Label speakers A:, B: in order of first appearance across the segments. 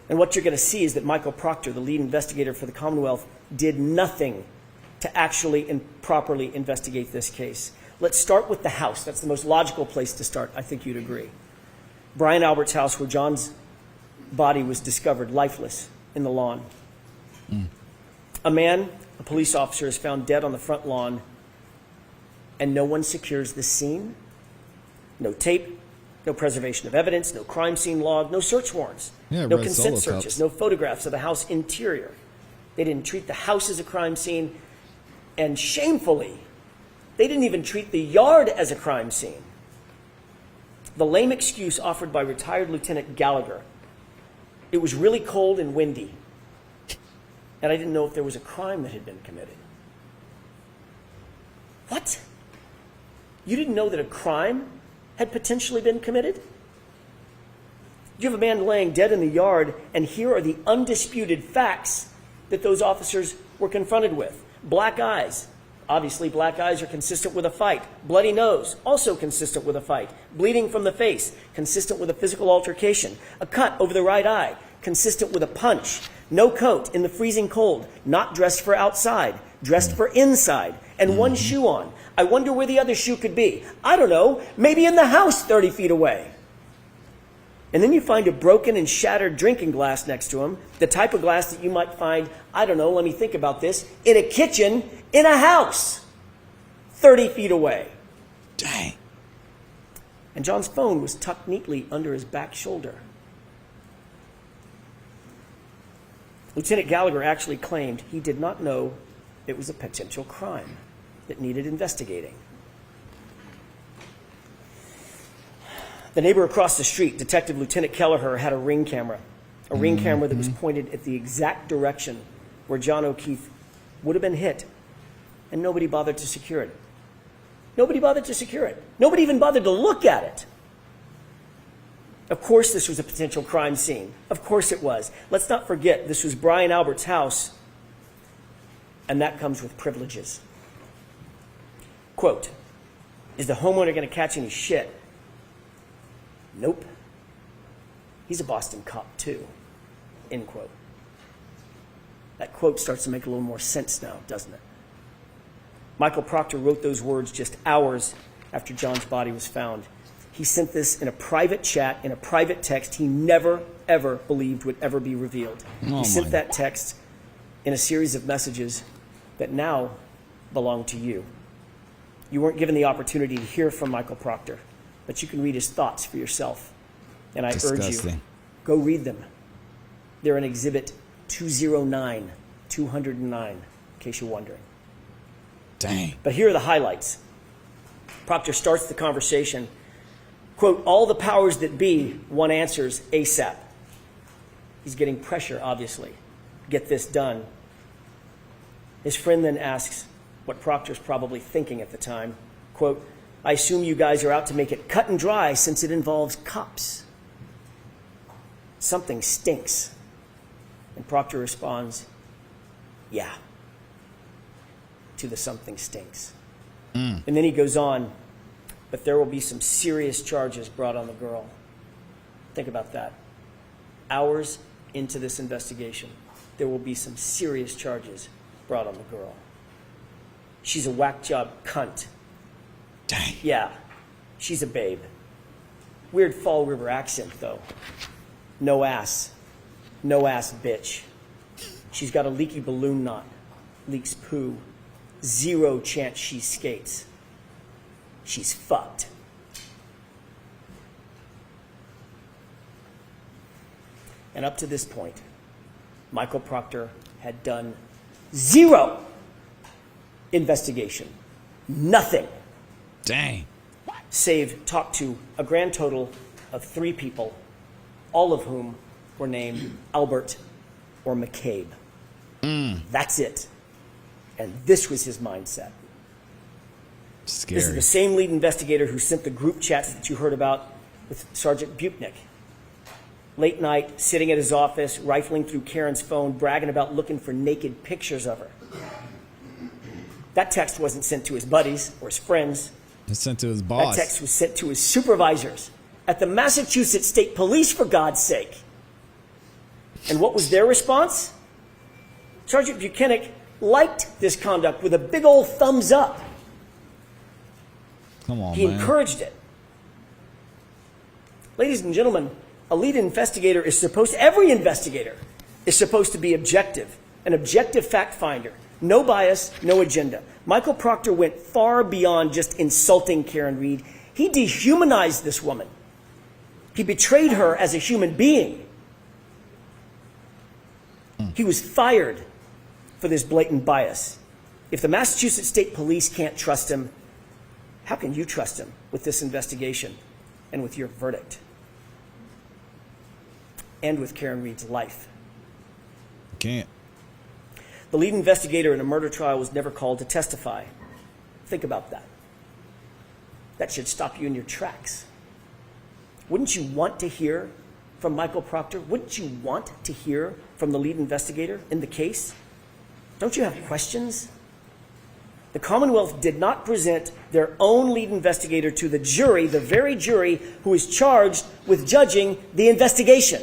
A: And what you're going to see is that Michael Proctor, the lead investigator for the Commonwealth, did nothing to actually and properly investigate this case. Let's start with the house. That's the most logical place to start. I think you'd agree. Brian Albert's house, where John's body was discovered lifeless in the lawn. A man, a police officer, is found dead on the front lawn, and no one secures the scene. No tape, no preservation of evidence, no crime scene log, no search warrants, no consent searches, no photographs of the house interior. They didn't treat the house as a crime scene, and shamefully, they didn't even treat the yard as a crime scene. The lame excuse offered by retired Lieutenant Gallagher, it was really cold and windy, and I didn't know if there was a crime that had been committed. What? You didn't know that a crime had potentially been committed? You have a man laying dead in the yard, and here are the undisputed facts that those officers were confronted with. Black eyes. Obviously, black eyes are consistent with a fight. Bloody nose, also consistent with a fight. Bleeding from the face, consistent with a physical altercation. A cut over the right eye, consistent with a punch. No coat in the freezing cold, not dressed for outside, dressed for inside, and one shoe on. I wonder where the other shoe could be. I don't know, maybe in the house 30 feet away. And then you find a broken and shattered drinking glass next to him, the type of glass that you might find, I don't know, let me think about this, in a kitchen in a house 30 feet away.
B: Dang.
A: And John's phone was tucked neatly under his back shoulder. Lieutenant Gallagher actually claimed he did not know it was a potential crime that needed investigating. The neighbor across the street, Detective Lieutenant Kelleher, had a ring camera that was pointed at the exact direction where John O'Keefe would have been hit, and nobody bothered to secure it. Nobody bothered to secure it. Nobody even bothered to look at it. Of course this was a potential crime scene. Of course it was. Let's not forget, this was Brian Albert's house, and that comes with privileges. Quote, is the homeowner going to catch any shit? Nope. He's a Boston cop too, end quote. That quote starts to make a little more sense now, doesn't it? Michael Proctor wrote those words just hours after John's body was found. He sent this in a private chat, in a private text he never, ever believed would ever be revealed. He sent that text in a series of messages that now belong to you. You weren't given the opportunity to hear from Michael Proctor, but you can read his thoughts for yourself. And I urge you, go read them. They're in Exhibit 209, in case you're wondering.
B: Dang.
A: But here are the highlights. Proctor starts the conversation, quote, all the powers that be, one answers ASAP. He's getting pressure, obviously. Get this done. His friend then asks what Proctor's probably thinking at the time. Quote, I assume you guys are out to make it cut and dry since it involves cops. Something stinks. And Proctor responds, yeah, to the something stinks. And then he goes on, but there will be some serious charges brought on the girl. Think about that. Hours into this investigation, there will be some serious charges brought on the girl. She's a whack job cunt.
B: Dang.
A: Yeah, she's a babe. Weird Fall River accent, though. No ass. No ass bitch. She's got a leaky balloon knot. Leaks poo. 0 chance she skates. She's fucked. And up to this point, Michael Proctor had done 0 investigation. Nothing.
B: Dang.
A: Save talk to a grand total of 3 people, all of whom were named Albert or McCabe. That's it. And this was his mindset.
B: Scary.
A: This is the same lead investigator who sent the group chats that you heard about with Sergeant Butnick. Late night, sitting at his office, rifling through Karen's phone, bragging about looking for naked pictures of her. That text wasn't sent to his buddies or his friends.
B: It's sent to his boss.
A: That text was sent to his supervisors at the Massachusetts State Police, for God's sake. And what was their response? Sergeant Buchanan liked this conduct with a big old thumbs up.
B: Come on,
A: He
B: man.
A: encouraged it. Ladies and gentlemen, a lead investigator is every investigator is supposed to be objective, an objective fact finder. No bias, no agenda. Michael Proctor went far beyond just insulting Karen Reed. He dehumanized this woman. He betrayed her as a human being. He was fired for this blatant bias. If the Massachusetts State Police can't trust him, how can you trust him with this investigation and with your verdict? And with Karen Reed's life?
B: Can't.
A: The lead investigator in a murder trial was never called to testify. Think about that. That should stop you in your tracks. Wouldn't you want to hear from Michael Proctor? Wouldn't you want to hear from the lead investigator in the case? Don't you have questions? The Commonwealth did not present their own lead investigator to the jury, the very jury who is charged with judging the investigation.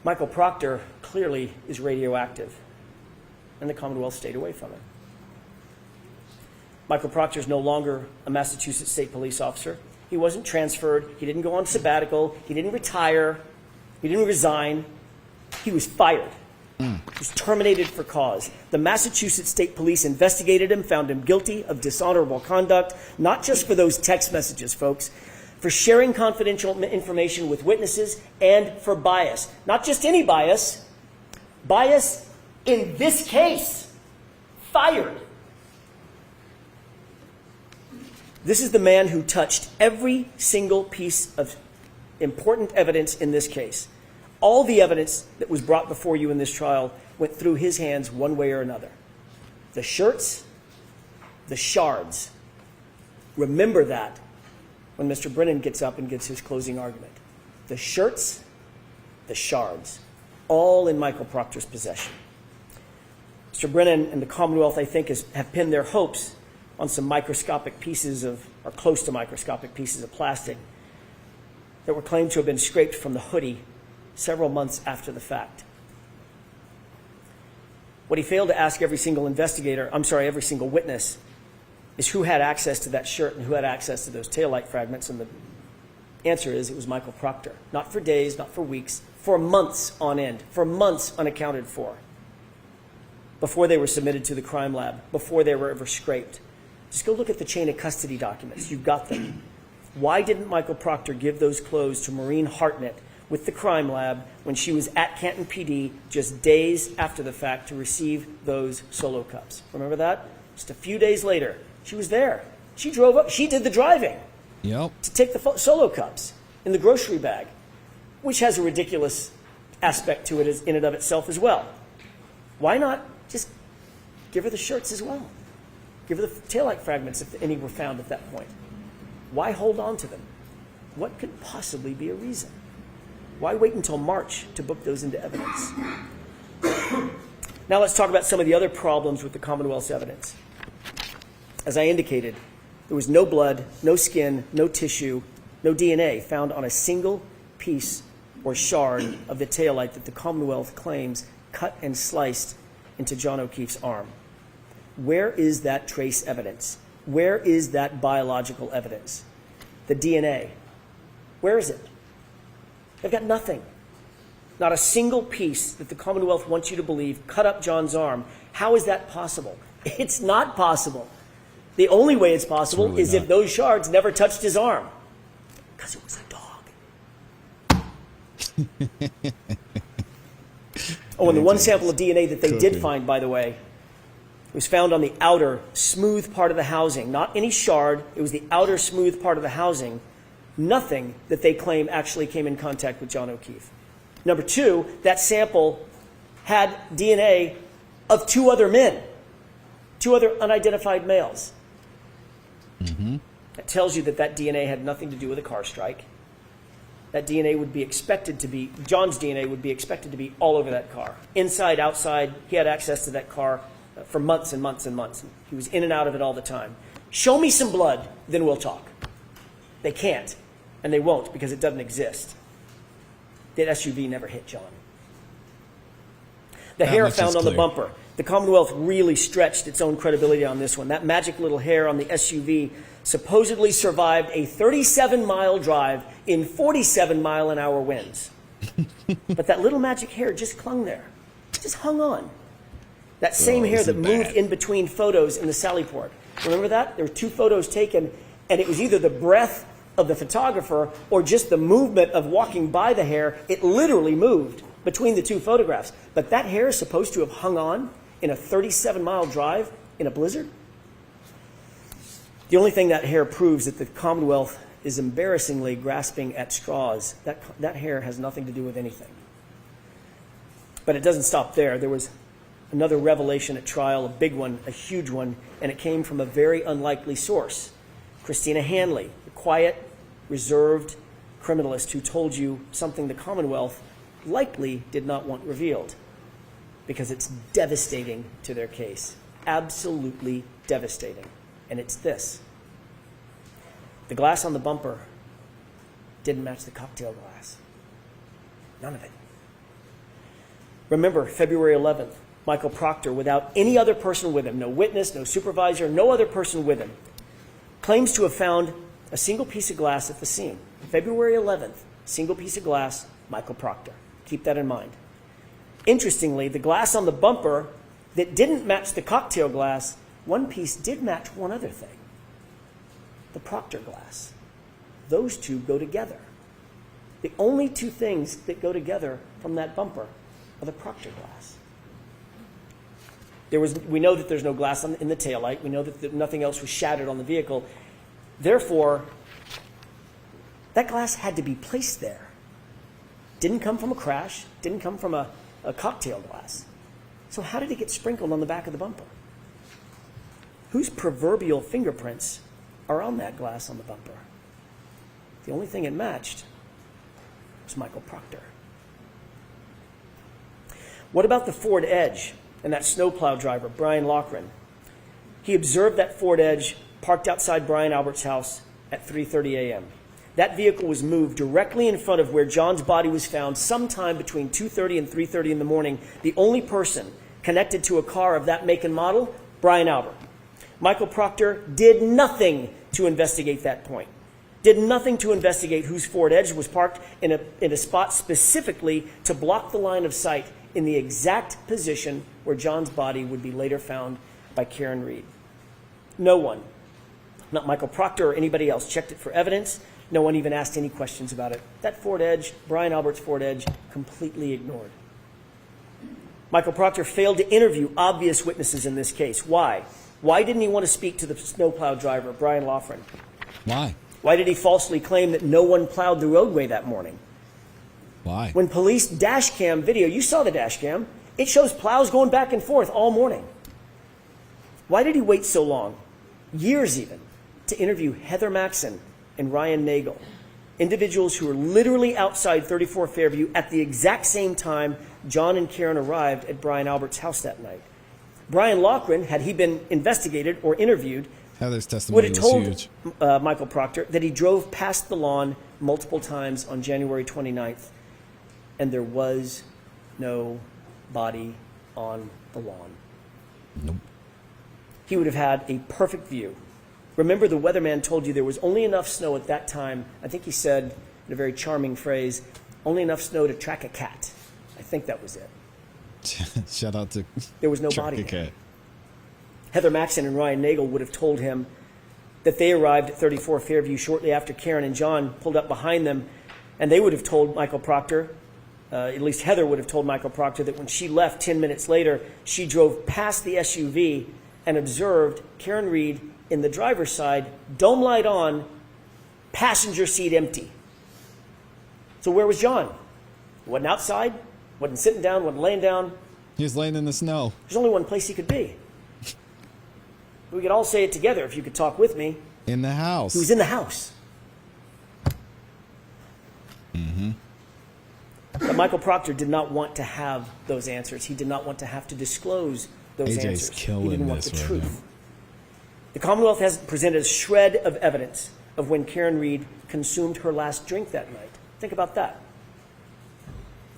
A: Michael Proctor clearly is radioactive, and the Commonwealth stayed away from him. Michael Proctor is no longer a Massachusetts State Police officer. He wasn't transferred. He didn't go on sabbatical. He didn't retire. He didn't resign. He was fired. He was terminated for cause. The Massachusetts State Police investigated him, found him guilty of dishonorable conduct, not just for those text messages, folks, for sharing confidential information with witnesses, and for bias. Not just any bias. Bias in this case. Fired. This is the man who touched every single piece of important evidence in this case. All the evidence that was brought before you in this trial went through his hands one way or another. The shirts, the shards. Remember that when Mr. Brennan gets up and gives his closing argument. The shirts, the shards, all in Michael Proctor's possession. Mr. Brennan and the Commonwealth, I think, have pinned their hopes on some microscopic pieces of, or close to microscopic pieces of plastic that were claimed to have been scraped from the hoodie several months after the fact. What he failed to ask every single every single witness, is who had access to that shirt and who had access to those taillight fragments, and the answer is it was Michael Proctor. Not for days, not for weeks, for months on end, for months unaccounted for, before they were submitted to the crime lab, before they were ever scraped. Just go look at the chain of custody documents. You've got them. Why didn't Michael Proctor give those clothes to Maureen Hartnett with the crime lab when she was at Canton PD just days after the fact to receive those Solo cups? Remember that? Just a few days later, she was there. She drove up. She did the driving
B: Yep.
A: to take the Solo cups in the grocery bag, which has a ridiculous aspect to it in and of itself as well. Why not just give her the shirts as well? Give her the taillight fragments if any were found at that point. Why hold on to them? What could possibly be a reason? Why wait until March to book those into evidence? Now let's talk about some of the other problems with the Commonwealth's evidence. As I indicated, there was no blood, no skin, no tissue, no DNA found on a single piece or shard of the taillight that the Commonwealth claims cut and sliced into John O'Keefe's arm. Where is that trace evidence? Where is that biological evidence? The DNA. Where is it? They've got nothing. Not a single piece that the Commonwealth wants you to believe cut up John's arm. How is that possible? It's not possible. The only way it's possible
B: really
A: is
B: not.
A: if those shards never touched his arm. Because it was a dog. Oh, and the one sample of DNA that they did find, by the way, was found on the outer, smooth part of the housing. Not any shard. It was the outer, smooth part of the housing. Nothing that they claim actually came in contact with John O'Keefe. Number two, that sample had DNA of two other men, two other unidentified males.
B: Mm-hmm.
A: That tells you that DNA had nothing to do with a car strike. That DNA would be expected to be, John's DNA would be expected to be all over that car. Inside, outside, he had access to that car for months and months and months. He was in and out of it all the time. Show me some blood, then we'll talk. They can't, and they won't because it doesn't exist. that SUV never hit John. The
B: That
A: hair
B: much is
A: found on the
B: clear.
A: bumper. The Commonwealth really stretched its own credibility on this one. That magic little hair on the SUV supposedly survived a 37-mile drive in 47-mile-an-hour winds. But that little magic hair just clung there, just hung on. That same hair that
B: isn't
A: moved
B: bad.
A: in between photos in the Sally Port. Remember that? There were 2 photos taken, and it was either the breath of the photographer or just the movement of walking by the hair. It literally moved between the 2 photographs. But that hair is supposed to have hung on in a 37-mile drive in a blizzard? The only thing that hair proves is that the Commonwealth is embarrassingly grasping at straws. That hair has nothing to do with anything. But it doesn't stop there. There was another revelation at trial, a big one, a huge one, and it came from a very unlikely source. Christina Hanley, the quiet, reserved criminalist who told you something the Commonwealth likely did not want revealed, because it's devastating to their case. Absolutely devastating. And it's this. The glass on the bumper didn't match the cocktail glass. None of it. Remember, February 11th, Michael Proctor, without any other person with him, no witness, no supervisor, no other person with him, claims to have found a single piece of glass at the scene. February 11th, single piece of glass, Michael Proctor. Keep that in mind. Interestingly, the glass on the bumper that didn't match the cocktail glass, one piece did match one other thing. The Proctor glass. Those 2 go together. The only 2 things that go together from that bumper are the Proctor glass. We know that there's no glass in the taillight. We know that nothing else was shattered on the vehicle. Therefore, that glass had to be placed there. Didn't come from a crash. Didn't come from a cocktail glass. So how did it get sprinkled on the back of the bumper? Whose proverbial fingerprints are on that glass on the bumper? The only thing it matched was Michael Proctor. What about the Ford Edge and that snowplow driver, Brian Loughran? He observed that Ford Edge parked outside Brian Albert's house at 3:30 a.m. That vehicle was moved directly in front of where John's body was found sometime between 2:30 and 3:30 in the morning. The only person connected to a car of that make and model, Brian Albert. Michael Proctor did nothing to investigate that point. Did nothing to investigate whose Ford Edge was parked in a spot specifically to block the line of sight in the exact position where John's body would be later found by Karen Reed. No one, not Michael Proctor or anybody else, checked it for evidence. No one even asked any questions about it. That Ford Edge, Brian Albert's Ford Edge, completely ignored. Michael Proctor failed to interview obvious witnesses in this case. Why? Why didn't he want to speak to the snowplow driver, Brian Loughran?
B: Why?
A: Why did he falsely claim that no one plowed the roadway that morning?
B: Why?
A: When police dash cam video, you saw the dash cam, it shows plows going back and forth all morning. Why did he wait so long, years even, to interview Heather Maxson and Ryan Nagel, individuals who were literally outside 34 Fairview at the exact same time John and Karen arrived at Brian Albert's house that night? Brian Loughran, had he been investigated or interviewed,
B: Heather's
A: would
B: testimony
A: have
B: was
A: told
B: huge.
A: Michael Proctor that he drove past the lawn multiple times on January 29th, and there was no body on the lawn.
B: Nope.
A: He would have had a perfect view. Remember, the weatherman told you there was only enough snow at that time. I think he said, in a very charming phrase, only enough snow to track a cat. I think that was it.
B: Shout out to
A: There was no
B: Track
A: body
B: a
A: there.
B: Cat.
A: Heather Maxson and Ryan Nagel would have told him that they arrived at 34 Fairview shortly after Karen and John pulled up behind them, and they would have told Michael Proctor, at least Heather would have told Michael Proctor, that when she left 10 minutes later, she drove past the SUV and observed Karen Reed in the driver's side, dome light on, passenger seat empty. So where was John? He wasn't outside, wasn't sitting down, wasn't laying down.
B: He was laying in the snow.
A: There's only one place he could be. We could all say it together if you could talk with me.
B: In the house.
A: He was in the house. But Michael Proctor did not want to have those answers. He did not want to have to disclose those
B: AJ's
A: answers.
B: killing
A: He didn't want
B: this
A: the
B: right
A: truth.
B: now.
A: The Commonwealth has presented a shred of evidence of when Karen Reed consumed her last drink that night. Think about that.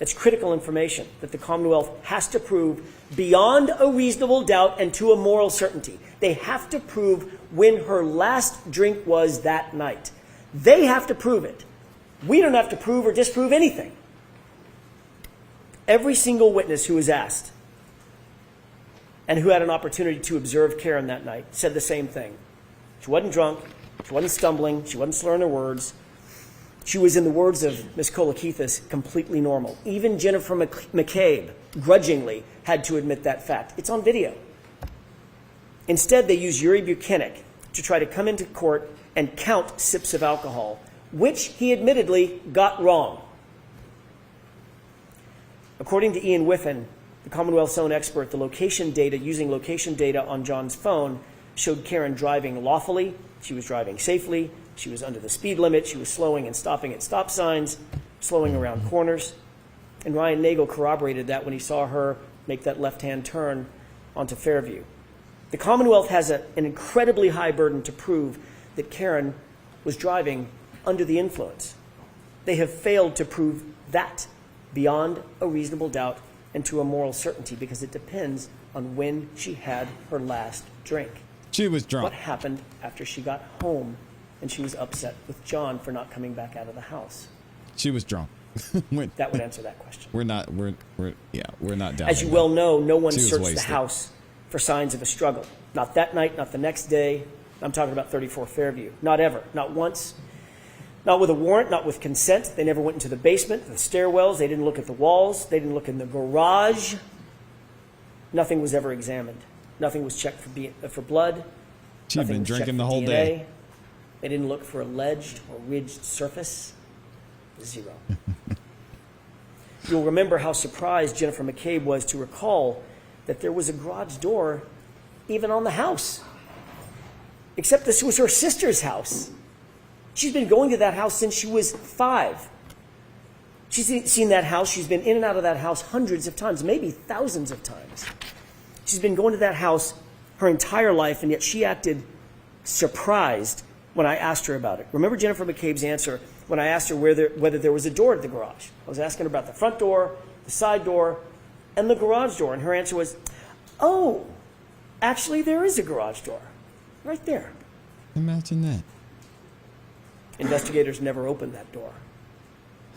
A: It's critical information that the Commonwealth has to prove beyond a reasonable doubt and to a moral certainty. They have to prove when her last drink was that night. They have to prove it. We don't have to prove or disprove anything. Every single witness who was asked and who had an opportunity to observe Karen that night said the same thing. She wasn't drunk. She wasn't stumbling. She wasn't slurring her words. She was, in the words of Ms. Kolakithis, completely normal. Even Jennifer McCabe, grudgingly, had to admit that fact. It's on video. Instead, they used Yuri Buchanan to try to come into court and count sips of alcohol, which he admittedly got wrong. According to Ian Whiffen, the Commonwealth's own expert, using location data on John's phone showed Karen driving lawfully. She was driving safely. She was under the speed limit. She was slowing and stopping at stop signs, slowing around corners. And Ryan Nagel corroborated that when he saw her make that left-hand turn onto Fairview. The Commonwealth has an incredibly high burden to prove that Karen was driving under the influence. They have failed to prove that beyond a reasonable doubt and to a moral certainty because it depends on when she had her last drink.
B: She was drunk.
A: What happened after she got home and she was upset with John for not coming back out of the house?
B: She was drunk.
A: That would answer that question.
B: We're not doubting.
A: As you well know, no one
B: She was
A: searched the
B: wasted.
A: house for signs of a struggle. Not that night, not the next day. I'm talking about 34 Fairview. Not ever. Not once. Not with a warrant, not with consent. They never went into the basement, the stairwells. They didn't look at the walls. They didn't look in the garage. Nothing was ever examined. Nothing was checked for blood.
B: She'd
A: Nothing
B: been
A: was checked
B: drinking
A: for
B: the whole
A: DNA.
B: day.
A: They didn't look for a ledged or ridged surface. Zero. You'll remember how surprised Jennifer McCabe was to recall that there was a garage door even on the house. Except this was her sister's house. She's been going to that house since she was 5. She's seen that house. She's been in and out of that house hundreds of times, maybe thousands of times. She's been going to that house her entire life, and yet she acted surprised when I asked her about it. Remember Jennifer McCabe's answer when I asked her whether there was a door to the garage. I was asking her about the front door, the side door, and the garage door, and her answer was, oh, actually there is a garage door right there.
B: Imagine that.
A: Investigators never opened that door.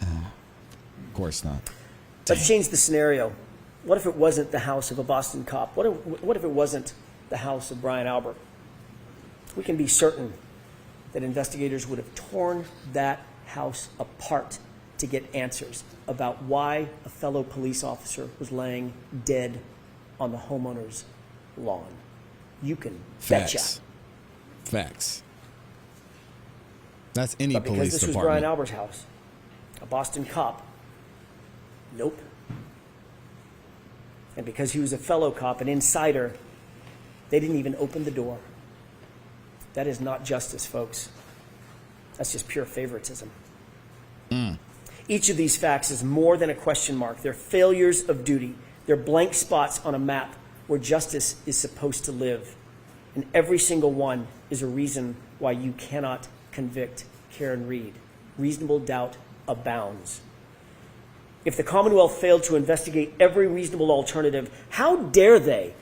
B: Of course not.
A: Let's change the scenario. What if it wasn't the house of a Boston cop? What if it wasn't the house of Brian Albert? We can be certain that investigators would have torn that house apart to get answers about why a fellow police officer was laying dead on the homeowner's lawn. You can betcha.
B: Facts. That's any
A: But because
B: police
A: this was Brian
B: department.
A: Albert's house, a Boston cop, nope. And because he was a fellow cop, an insider, they didn't even open the door. That is not justice, folks. That's just pure favoritism. Each of these facts is more than a question mark. They're failures of duty. They're blank spots on a map where justice is supposed to live. And every single one is a reason why you cannot convict Karen Read. Reasonable doubt abounds. If the Commonwealth failed to investigate every reasonable alternative, how dare they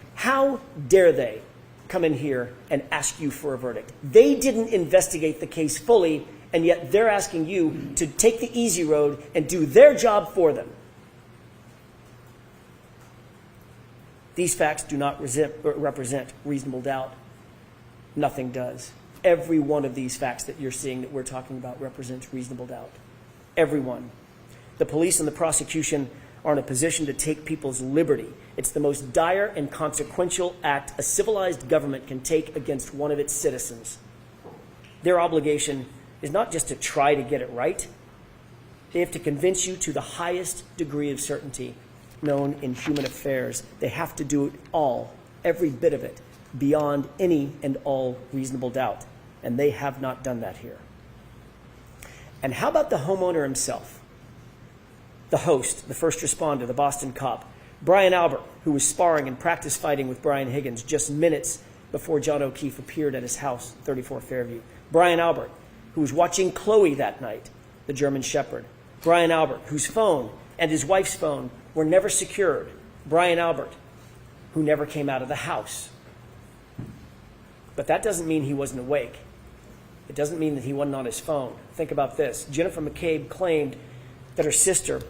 A: come in here and ask you for a verdict? They didn't investigate the case fully, and yet they're asking you to take the easy road and do their job for them. These facts do not represent reasonable doubt. Nothing does. Every one of these facts that you're seeing that we're talking about represents reasonable doubt. Every one. The police and the prosecution are in a position to take people's liberty. It's the most dire and consequential act a civilized government can take against one of its citizens. Their obligation is not just to try to get it right. They have to convince you to the highest degree of certainty known in human affairs. They have to do it all, every bit of it, beyond any and all reasonable doubt. And they have not done that here. And how about the homeowner himself? The host, the first responder, the Boston cop, Brian Albert, who was sparring and practice fighting with Brian Higgins just minutes before John O'Keefe appeared at his house, 34 Fairview. Brian Albert, who was watching Chloe that night, the German Shepherd. Brian Albert, whose phone and his wife's phone were never secured. Brian Albert, who never came out of the house. But that doesn't mean he wasn't awake. It doesn't mean that he wasn't on his phone. Think about this. Jennifer McCabe claimed that her sister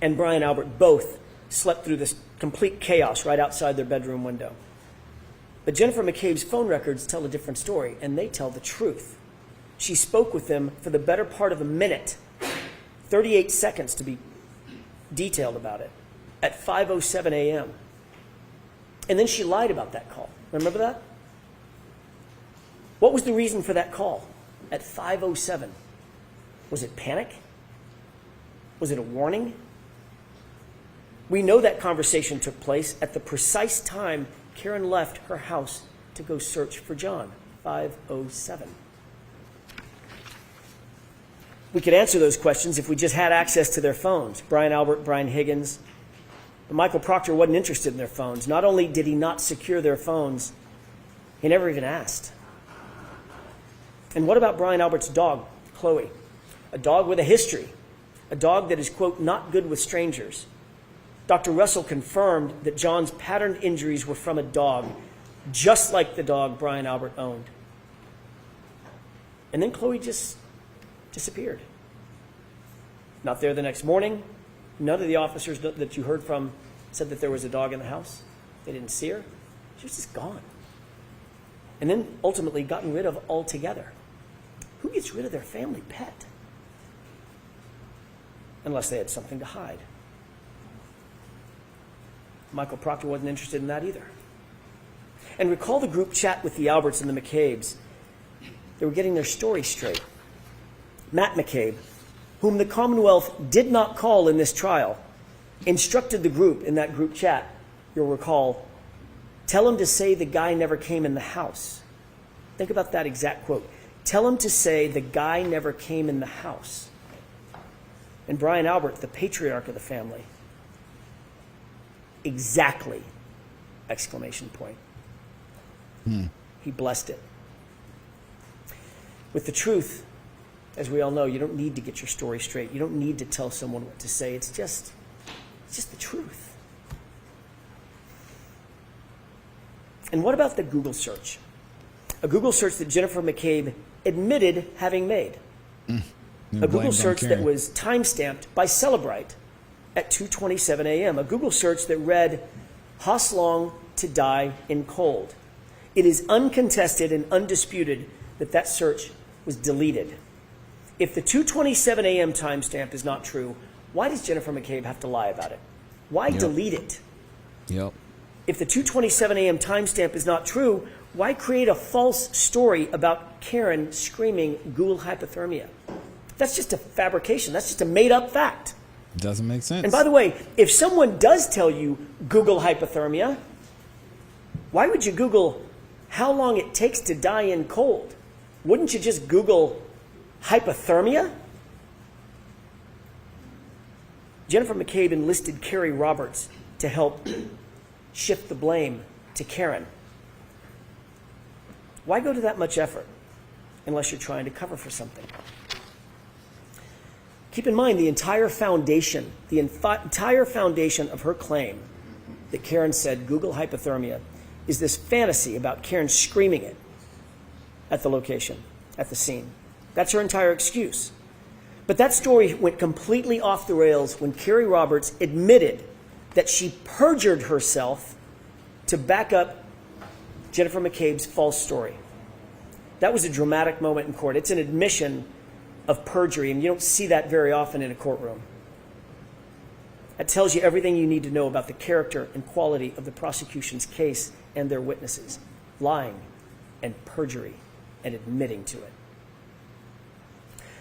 A: and Brian Albert both slept through this complete chaos right outside their bedroom window. But Jennifer McCabe's phone records tell a different story, and they tell the truth. She spoke with them for the better part of a minute, 38 seconds to be detailed about it, at 5:07 a.m. And then she lied about that call. Remember that? What was the reason for that call at 5:07? Was it panic? Was it a warning? We know that conversation took place at the precise time Karen left her house to go search for John, 5:07. We could answer those questions if we just had access to their phones. Brian Albert, Brian Higgins. But Michael Proctor wasn't interested in their phones. Not only did he not secure their phones, he never even asked. And what about Brian Albert's dog, Chloe? A dog with a history. A dog that is, quote, not good with strangers. Dr. Russell confirmed that John's patterned injuries were from a dog, just like the dog Brian Albert owned. And then Chloe just disappeared. Not there the next morning. None of the officers that you heard from said that there was a dog in the house. They didn't see her. She was just gone. And then ultimately gotten rid of altogether. Who gets rid of their family pet? Unless they had something to hide. Michael Proctor wasn't interested in that either. And recall the group chat with the Alberts and the McCabes. They were getting their story straight. Matt McCabe, whom the Commonwealth did not call in this trial, instructed the group in that group chat, you'll recall, tell him to say the guy never came in the house. Think about that exact quote. Tell him to say the guy never came in the house. And Brian Albert, the patriarch of the family, exactly, exclamation point. He blessed it. With the truth, as we all know, you don't need to get your story straight. You don't need to tell someone what to say. It's just the truth. And what about the Google search? A Google search that Jennifer McCabe admitted having made. A Google search that was time-stamped by Celebrite at 2:27 a.m. A Google search that read, Hoslong to die in cold. It is uncontested and undisputed that that search was deleted. If the 2:27 a.m. timestamp is not true, why does Jennifer McCabe have to lie about it? Why delete it?
B: Yep.
A: If the 2:27 a.m. timestamp is not true, why create a false story about Karen screaming Google hypothermia? That's just a fabrication. That's just a made-up fact.
B: Doesn't make sense.
A: And by the way, if someone does tell you Google hypothermia, why would you Google how long it takes to die in cold? Wouldn't you just Google hypothermia? Jennifer McCabe enlisted Carrie Roberts to help shift the blame to Karen. Why go to that much effort unless you're trying to cover for something? Keep in mind the entire foundation of her claim that Karen said Google hypothermia is this fantasy about Karen screaming it at the location, at the scene. That's her entire excuse. But that story went completely off the rails when Carrie Roberts admitted that she perjured herself to back up Jennifer McCabe's false story. That was a dramatic moment in court. It's an admission of perjury, and you don't see that very often in a courtroom. That tells you everything you need to know about the character and quality of the prosecution's case and their witnesses. Lying and perjury and admitting to it.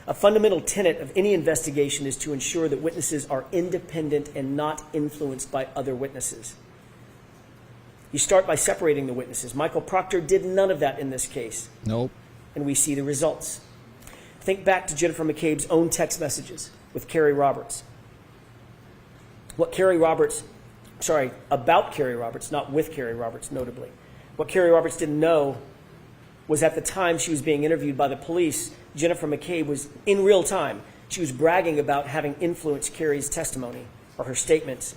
A: A fundamental tenet of any investigation is to ensure that witnesses are independent and not influenced by other witnesses. You start by separating the witnesses. Michael Proctor did none of that in this case.
B: Nope.
A: And we see the results. Think back to Jennifer McCabe's own text messages with Carrie Roberts. About Carrie Roberts, not with Carrie Roberts, notably. What Carrie Roberts didn't know was at the time she was being interviewed by the police, Jennifer McCabe was in real time She was bragging about having influenced Carrie's testimony or her statements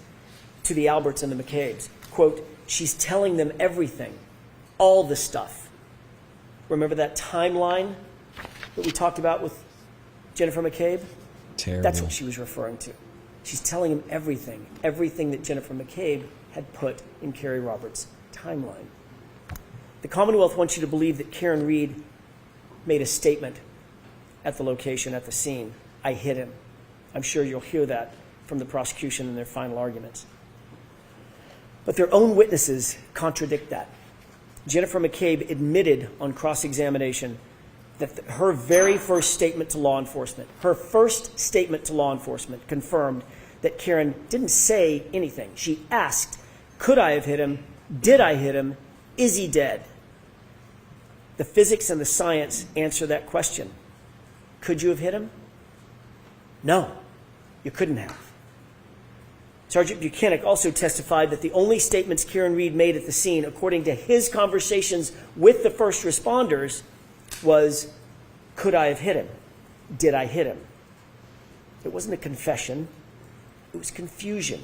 A: to the Alberts and the McCabe's. Quote, she's telling them everything, all the stuff. Remember that timeline that we talked about with Jennifer McCabe?
B: Terrible.
A: That's what she was referring to. She's telling him everything that Jennifer McCabe had put in Carrie Roberts' timeline. The Commonwealth wants you to believe that Karen Reed made a statement at the location, at the scene. I hit him. I'm sure you'll hear that from the prosecution in their final arguments. But their own witnesses contradict that. Jennifer McCabe admitted on cross-examination that her very first statement to law enforcement, confirmed that Karen didn't say anything. She asked, could I have hit him? Did I hit him? Is he dead? The physics and the science answer that question. Could you have hit him? No, you couldn't have. Sergeant Buchanan also testified that the only statements Karen Reed made at the scene, according to his conversations with the first responders, was, could I have hit him? Did I hit him? It wasn't a confession. It was confusion.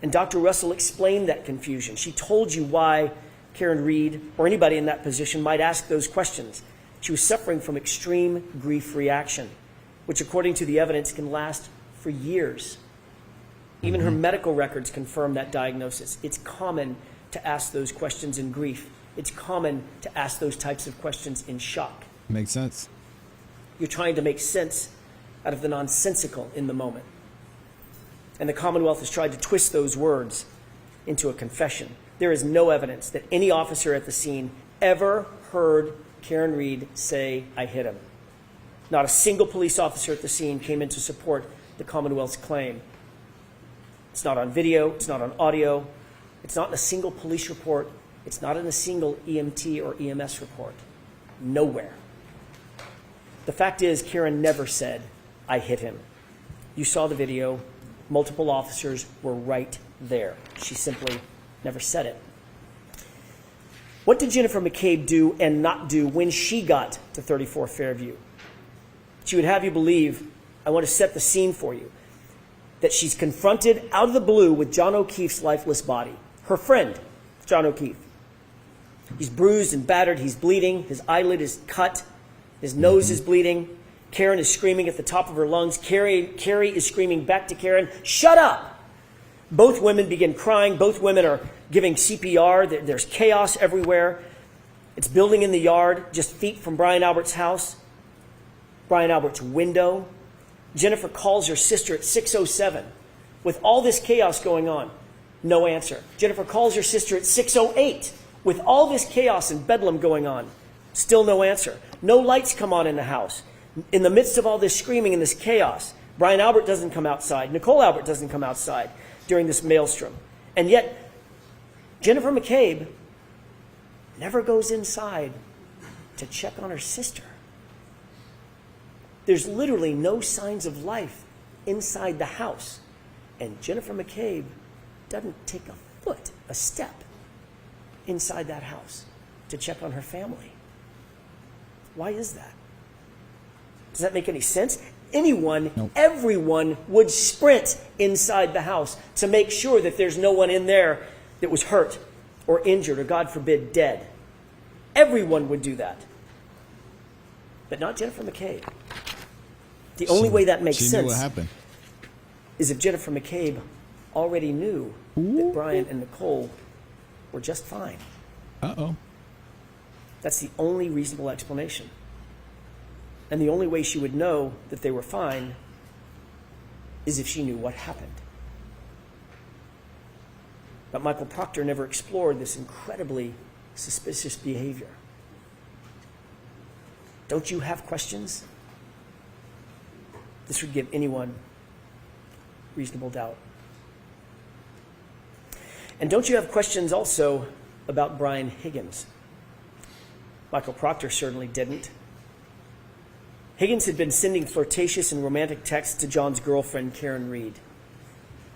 A: And Dr. Russell explained that confusion. She told you why Karen Reed or anybody in that position might ask those questions. She was suffering from extreme grief reaction, which according to the evidence can last for years. Even her medical records confirm that diagnosis. It's common to ask those questions in grief. It's common to ask those types of questions in shock.
B: Makes sense.
A: You're trying to make sense out of the nonsensical in the moment. And the Commonwealth has tried to twist those words into a confession. There is no evidence that any officer at the scene ever heard Karen Reed say, I hit him. Not a single police officer at the scene came in to support the Commonwealth's claim. It's not on video, it's not on audio, it's not in a single police report, it's not in a single EMT or EMS report. Nowhere. The fact is, Karen never said, I hit him. You saw the video, multiple officers were right there. She simply never said it. What did Jennifer McCabe do and not do when she got to 34 Fairview? She would have you believe, I want to set the scene for you, that she's confronted out of the blue with John O'Keefe's lifeless body. Her friend, John O'Keefe. He's bruised and battered. He's bleeding. His eyelid is cut. His nose is bleeding. Karen is screaming at the top of her lungs. Carrie is screaming back to Karen, shut up! Both women begin crying. Both women are giving CPR. There's chaos everywhere. It's building in the yard, just feet from Brian Albert's house. Brian Albert's window. Jennifer calls her sister at 6:07 with all this chaos going on. No answer. Jennifer calls her sister at 6:08 with all this chaos and bedlam going on. Still no answer. No lights come on in the house. In the midst of all this screaming and this chaos, Brian Albert doesn't come outside. Nicole Albert doesn't come outside during this maelstrom. And yet, Jennifer McCabe never goes inside to check on her sister. There's literally no signs of life inside the house. And Jennifer McCabe doesn't take a step inside that house to check on her family. Why is that? Does that make any sense? Anyone,
B: Nope.
A: Everyone would sprint inside the house to make sure that there's no one in there that was hurt or injured or, God forbid, dead. Everyone would do that. But not Jennifer McCabe. The only way that makes
B: She
A: sense
B: knew what happened.
A: is if Jennifer McCabe already knew that Brian and Nicole were just fine.
B: Uh-oh.
A: That's the only reasonable explanation. And the only way she would know that they were fine is if she knew what happened. But Michael Proctor never explored this incredibly suspicious behavior. Don't you have questions? This would give anyone reasonable doubt. And don't you have questions also about Brian Higgins? Michael Proctor certainly didn't. Higgins had been sending flirtatious and romantic texts to John's girlfriend, Karen Reed.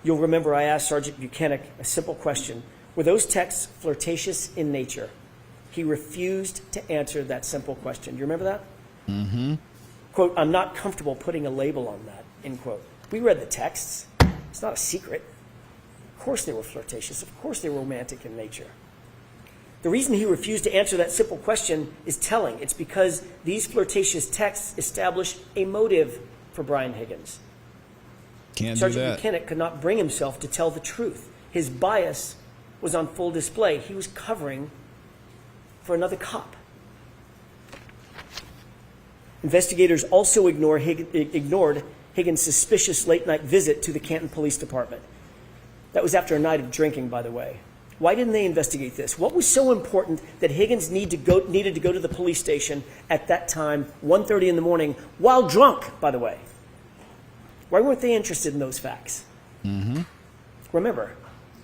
A: You'll remember I asked Sergeant Buchanan a simple question. Were those texts flirtatious in nature? He refused to answer that simple question. Do you remember that? Mm-hmm. Quote, I'm not comfortable putting a label on that, end quote. We read the texts. It's not a secret. Of course they were flirtatious. Of course they were romantic in nature. The reason he refused to answer that simple question is telling. It's because these flirtatious texts establish a motive for Brian Higgins.
B: Can't do
A: Sergeant
B: that.
A: Buchanan could not bring himself to tell the truth. His bias was on full display. He was covering for another cop. Investigators also ignored Higgins' suspicious late-night visit to the Canton Police Department. That was after a night of drinking, by the way. Why didn't they investigate this? What was so important that Higgins needed to go to the police station at that time, 1:30 in the morning, while drunk, by the way? Why weren't they interested in those facts? Remember,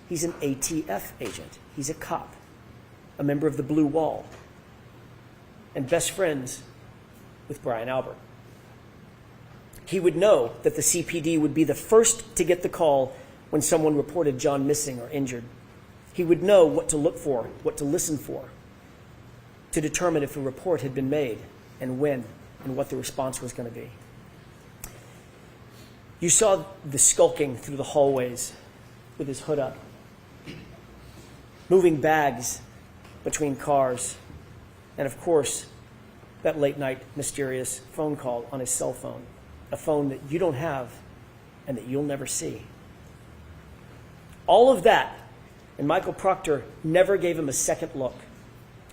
A: he's an ATF agent. He's a cop, a member of the Blue Wall, and best friends with Brian Albert. He would know that the CPD would be the first to get the call when someone reported John missing or injured. He would know what to look for, what to listen for, to determine if a report had been made and when and what the response was going to be. You saw the skulking through the hallways with his hood up, moving bags between cars, and of course, that late night mysterious phone call on his cell phone, a phone that you don't have and that you'll never see. All of that, and Michael Proctor never gave him a second look.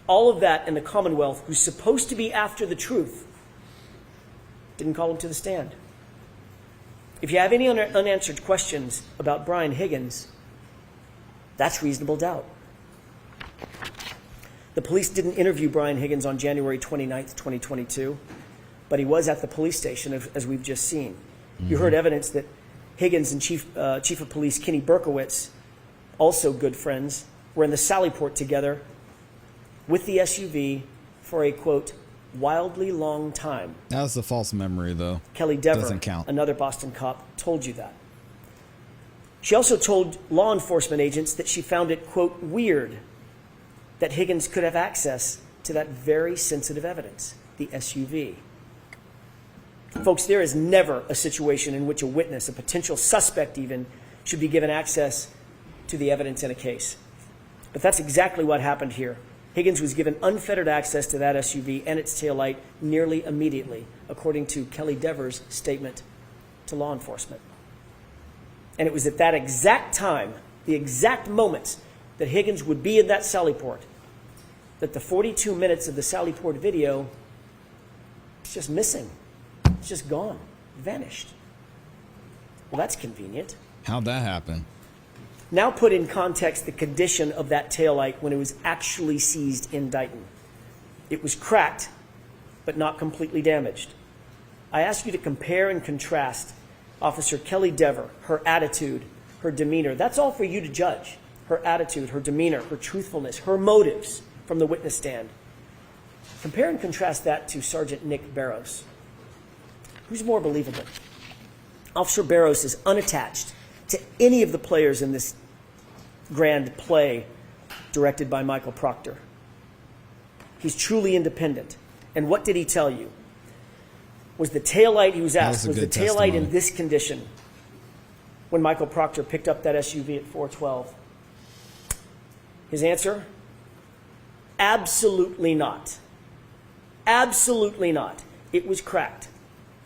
A: All of that, and the Commonwealth, who's supposed to be after the truth, didn't call him to the stand. If you have any unanswered questions about Brian Higgins, that's reasonable doubt. The police didn't interview Brian Higgins on January 29th, 2022, but he was at the police station, as we've just seen. You heard evidence that Higgins and Chief of Police Kenny Berkowitz, also good friends, were in the Sallyport together with the SUV for a, quote, wildly long time.
B: That was a false memory, though.
A: Kelly Dever,
B: Doesn't count.
A: another Boston cop, told you that. She also told law enforcement agents that she found it, quote, weird that Higgins could have access to that very sensitive evidence, the SUV. Folks, there is never a situation in which a witness, a potential suspect even, should be given access to the evidence in a case. But that's exactly what happened here. Higgins was given unfettered access to that SUV and its taillight nearly immediately, according to Kelly Dever's statement to law enforcement. And it was at that exact time, the exact moments that Higgins would be in that Sallyport, that the 42 minutes of the Sallyport video is just missing. It's just gone, vanished. Well, that's convenient.
B: How'd that happen?
A: Now put in context the condition of that taillight when it was actually seized in Dighton. It was cracked, but not completely damaged. I ask you to compare and contrast Officer Kelly Dever, her attitude, her demeanor. That's all for you to judge. Her attitude, her demeanor, her truthfulness, her motives from the witness stand. Compare and contrast that to Sergeant Nick Barrows. Who's more believable? Officer Barrows is unattached to any of the players in this grand play directed by Michael Proctor. He's truly independent. And what did he tell you? Was the taillight, he was asked, was the taillight in this condition when Michael Proctor picked up that SUV at 412? His answer? Absolutely not. Absolutely not. It was cracked,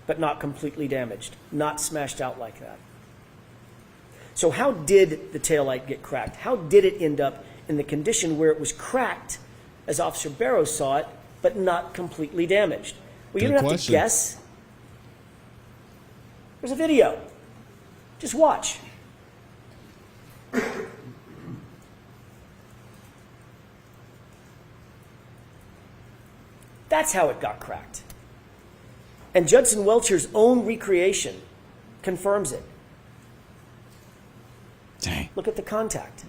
A: but not completely damaged, not smashed out like that. So how did the taillight get cracked? How did it end up in the condition where it was cracked, as Officer Barrows saw it, but not completely damaged? Well, you
B: Good
A: don't have
B: question.
A: to guess. There's a video. Just watch. That's how it got cracked. And Judson Welcher's own recreation confirms it.
B: Dang.
A: Look at the contact.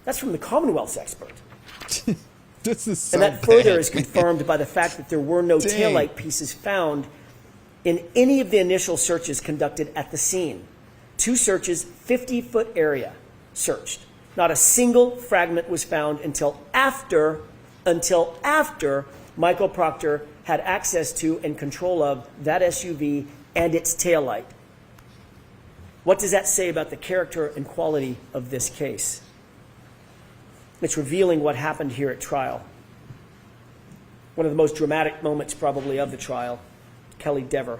A: That's from the Commonwealth's expert.
B: This is so
A: And that further
B: bad.
A: is confirmed by the fact that there were no
B: Dang.
A: taillight pieces found in any of the initial searches conducted at the scene. 2 searches, 50-foot area searched. Not a single fragment was found until after Michael Proctor had access to and control of that SUV and its taillight. What does that say about the character and quality of this case? It's revealing what happened here at trial. One of the most dramatic moments probably of the trial, Kelly Dever.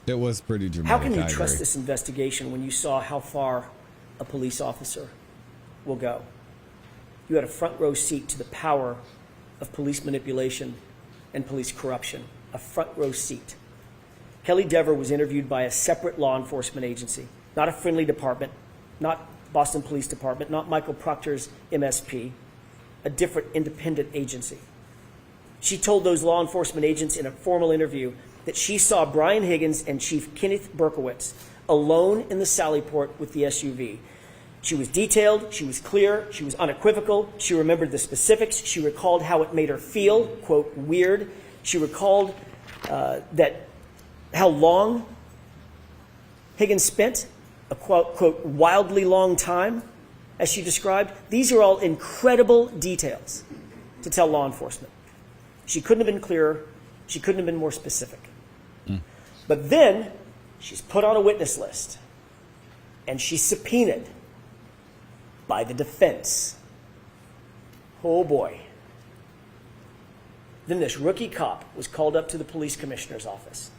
B: It was pretty dramatic.
A: How can you
B: I
A: trust
B: agree.
A: this investigation when you saw how far a police officer will go? You had a front row seat to the power of police manipulation and police corruption. A front row seat. Kelly Dever was interviewed by a separate law enforcement agency, not a friendly department, not Boston Police Department, not Michael Proctor's MSP, a different independent agency. She told those law enforcement agents in a formal interview that she saw Brian Higgins and Chief Kenneth Berkowitz alone in the Sallyport with the SUV. She was detailed, she was clear, she was unequivocal, she remembered the specifics, she recalled how it made her feel, quote, weird. She recalled how long Higgins spent, a quote, wildly long time, as she described. These are all incredible details to tell law enforcement. She couldn't have been clearer, she couldn't have been more specific. But then she's put on a witness list and she's subpoenaed by the defense. Oh boy. Then this rookie cop was called up to the police commissioner's office.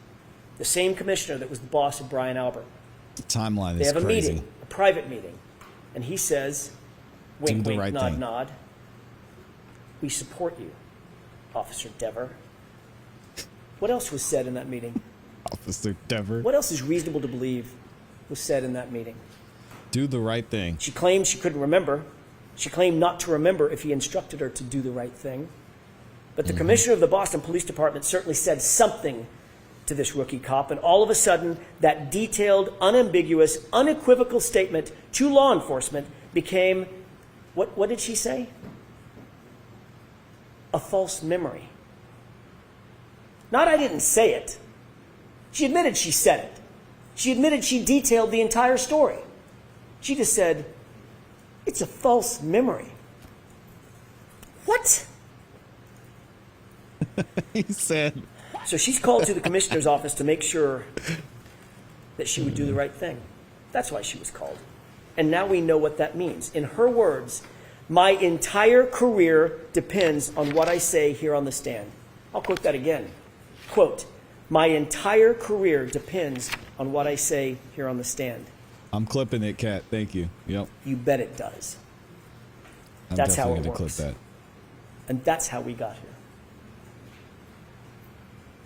A: The same commissioner that was the boss of Brian Albert.
B: The timeline
A: They
B: is
A: have a
B: crazy.
A: meeting, a private meeting. And he says, wink,
B: Do the
A: wink,
B: right
A: nod,
B: thing.
A: nod. We support you, Officer Dever. What else was said in that meeting?
B: Officer Dever.
A: What else is reasonable to believe was said in that meeting?
B: Do the right thing.
A: She claimed she couldn't remember. She claimed not to remember if he instructed her to do the right thing. But the commissioner of the Boston Police Department certainly said something to this rookie cop, and all of a sudden, that detailed, unambiguous, unequivocal statement to law enforcement became, what did she say? A false memory. Not I didn't say it. She admitted she said it. She admitted she detailed the entire story. She just said, it's a false memory. What?
B: He said.
A: So she's called to the commissioner's office to make sure that she would do the right thing. That's why she was called. And now we know what that means. In her words, my entire career depends on what I say here on the stand. I'll quote that again. Quote, my entire career depends on what I say here on the stand.
B: I'm clipping it, Kat. Thank you. Yep.
A: You bet it does.
B: I'm
A: That's how
B: definitely
A: it
B: gonna
A: works.
B: clip that.
A: And that's how we got here.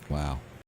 B: Wow.